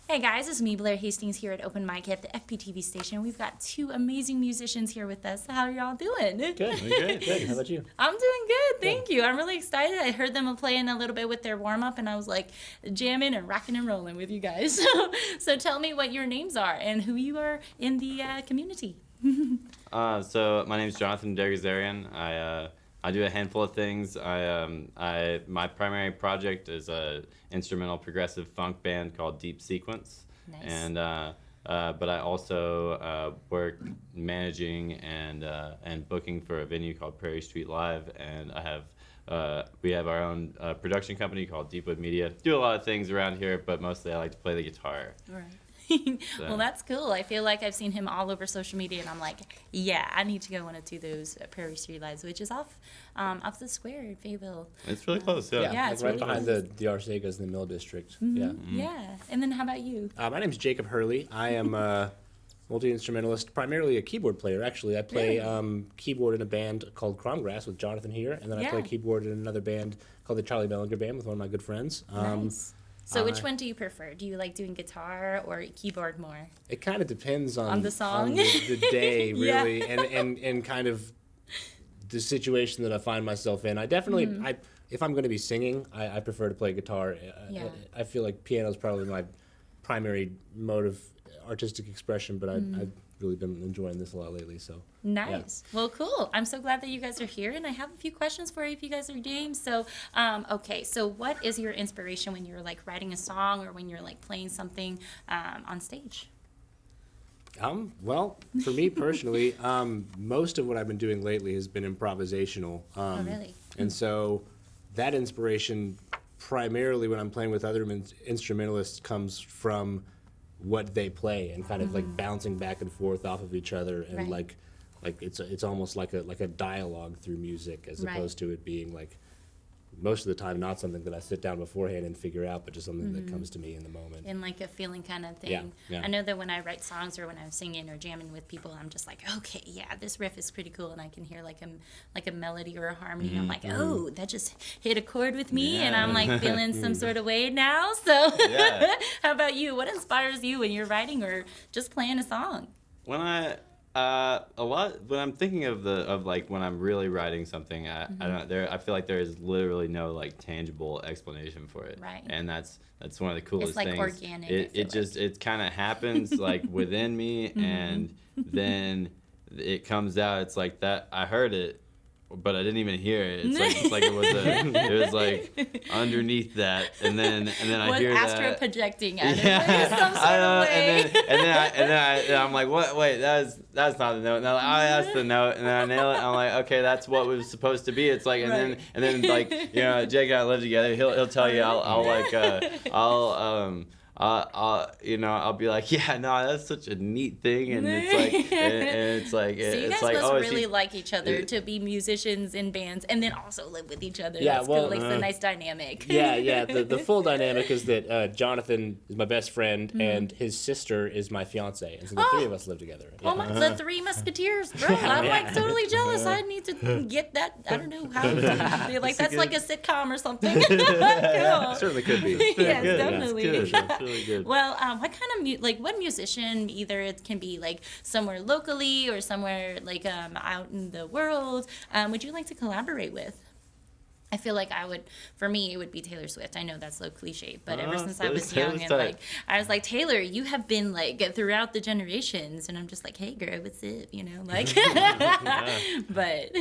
Hey guys, it's me, Blair Hastings, here at Open Mic at the FPTV station. We've got two amazing musicians here with us. How are y'all doing? Good. Good. How about you? I'm doing good, thank you. I'm really excited. I heard them playing a little bit with their warm-up, and I was like jamming and rocking and rolling with you guys. So tell me what your names are and who you are in the community. So my name's Jonathan DerGazarian. I do a handful of things. My primary project is a instrumental progressive funk band called Deep Sequence. Nice. And but I also work managing and booking for a venue called Prairie Street Live, and we have our own production company called Deepwood Media. Do a lot of things around here, but mostly I like to play the guitar. Right. Well, that's cool. I feel like I've seen him all over social media, and I'm like, yeah, I need to go one to those Prairie Street Lives, which is off the square in Fayetteville. It's really close, yeah. Yeah, like it's right really behind close. the Arcegas in the Mill District. Mm-hmm. Yeah. Yeah. And then how about you? My name's Jakeb Hurley. I am a multi-instrumentalist, primarily a keyboard player. Actually, I play keyboard in a band called Cromgrass with Jonathan here, and then I play keyboard in another band called the Charlie Bellinger Band with one of my good friends. Nice. So which one do you prefer? Do you like doing guitar or keyboard more? It kind of depends on the song? on the day, Yeah. really, and kind of the situation that I find myself in. I definitely, if I'm going to be singing, I prefer to play guitar. Yeah. I feel like piano is probably my primary mode of artistic expression, but I've really been enjoying this a lot lately. So Nice. Yeah. Well, cool. I'm so glad that you guys are here, and I have a few questions for you if you guys are game. So, okay. So, what is your inspiration when you're like writing a song or when you're like playing something on stage? Well, for me personally, most of what I've been doing lately has been improvisational. Oh, really? And so that inspiration, primarily when I'm playing with other instrumentalists, comes from what they play and kind of like bouncing back and forth off of each other, and like it's almost like a dialogue through music, as opposed to it being like most of the time not something that I sit down beforehand and figure out, but just something that comes to me in the moment. In like a feeling kind of thing. Yeah. I know that when I write songs or when I'm singing or jamming with people, I'm just like, okay, yeah, this riff is pretty cool, and I can hear like a melody or a harmony. And I'm like, oh, that just hit a chord with me, and I'm like feeling some sort of way now. So, how about you? What inspires you when you're writing or just playing a song? When I'm thinking of like when I'm really writing something, I feel like there is literally no like tangible explanation for it. Right. And that's one of the coolest It's like things. organic. It kind of happens like within me, and then it comes out. It's like that. I heard it, but I didn't even hear it. It's like it was like underneath that, and then I hear that. Astro projecting at it some sort of way. And then I'm like, what? Wait, that's not the note. No, that's the note, and then I nail it. I'm like, okay, that's what was supposed to be. It's like, and then like, you know, Jake and I live together. He'll tell you, I'll be like, yeah, no, that's such a neat thing, and it's like, so you guys must really like each other to be musicians in bands and then also live with each other. Yeah, that's cool. Like, it's a nice dynamic. Yeah. The full dynamic is that Jonathan is my best friend, and his sister is my fiance, and so the three of us live together. Yeah. Oh my, the Three Musketeers, bro! I'm like totally jealous. I need to get that. I don't know how. To, like that's like a sitcom or something. Cool. Certainly could be. Yes, good. definitely. It's good. It's really good. Well, what kind of what musician? Either it can be like somewhere locally or somewhere like out in the world. Would you like to collaborate with? I feel like for me, it would be Taylor Swift. I know that's so cliche, but ever since I was young, and like I was like, Taylor, you have been like throughout the generations, and I'm just like, hey girl, what's up? You know, like, but.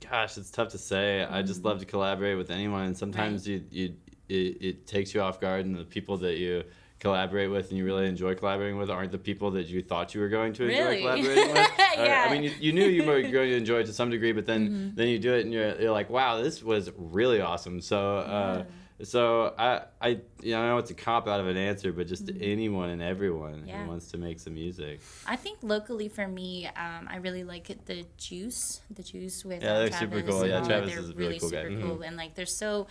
Gosh, it's tough to say. I just love to collaborate with anyone, and sometimes it takes you off guard, and the people that you collaborate with and you really enjoy collaborating with aren't the people that you thought you were going to enjoy collaborating with. Yeah. I mean, you knew you were going to enjoy it to some degree, but then you do it and you're like, wow, this was really awesome. So I know it's a cop out of an answer, but just anyone and everyone who wants to make some music. I think locally for me, I really like the Juice with they're Travis. super cool. Yeah, Travis is a really cool guy. They're super cool, and like they're so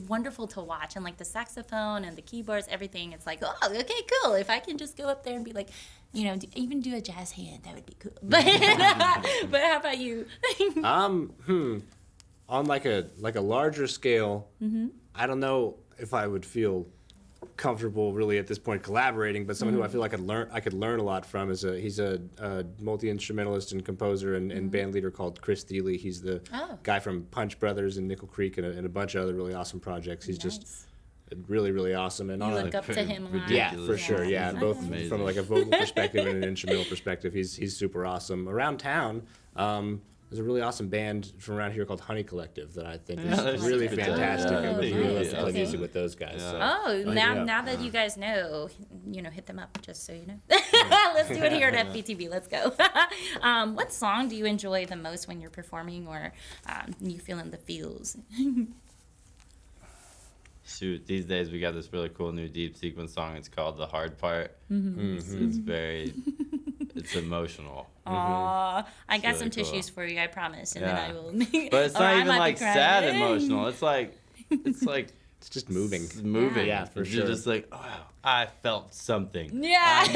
wonderful to watch, and like the saxophone and the keyboards, everything. It's like, oh, okay, cool. If I can just go up there and be like, you know, even do a jazz hand, that would be cool. But how about you? On like a larger scale, I don't know. if I would feel comfortable really at this point collaborating, but someone who I feel like I could learn a lot from is he's a multi-instrumentalist and composer and band leader called Chris Thiele. He's the guy from Punch Brothers and Nickel Creek and a bunch of other really awesome projects. He's just really, really awesome. And You look up to him a lot. yeah, for sure. Yeah, both amazing. from like a vocal perspective and an instrumental perspective, he's super awesome. Around town, there's a really awesome band from around here called Honey Collective that I think is really good. fantastic. I would really love to play Okay. music with those guys. So. Oh, now that you guys know, hit them up just so you know. Let's do it here at FBTV. Let's go. What song do you enjoy the most when you're performing or you feeling the feels? Shoot, these days we got this really cool new deep sequence song. It's called The Hard Part. It's very, it's emotional. Aw, I got really some cool. tissues for you, I promise, and Yeah. then I will. But it's Or not I even might be like crying. sad emotional. It's like It's just moving. it's moving. Yeah, for It's sure. just like, wow, I felt something. Yeah.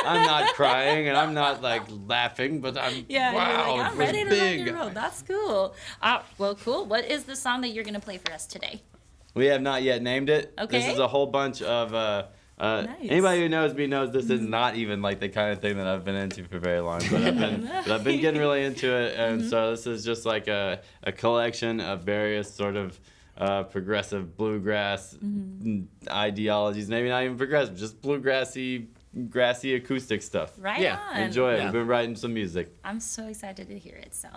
I'm not crying and I'm not like laughing, but I'm Yeah, wow, you're like, it I'm was ready to big. rock and roll. That's cool. Well, cool. What is the song that you're going to play for us today? We have not yet named it. Okay. This is a whole bunch of anybody who knows me knows this is not even like the kind of thing that I've been into for very long, but I've been getting really into it, and so this is just like a collection of various sort of progressive bluegrass ideologies. Maybe not even progressive, just bluegrassy, grassy acoustic stuff. Right Yeah, on. Enjoy it. Yeah. We've been writing some music. I'm so excited to hear it. So.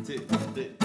tick, tick.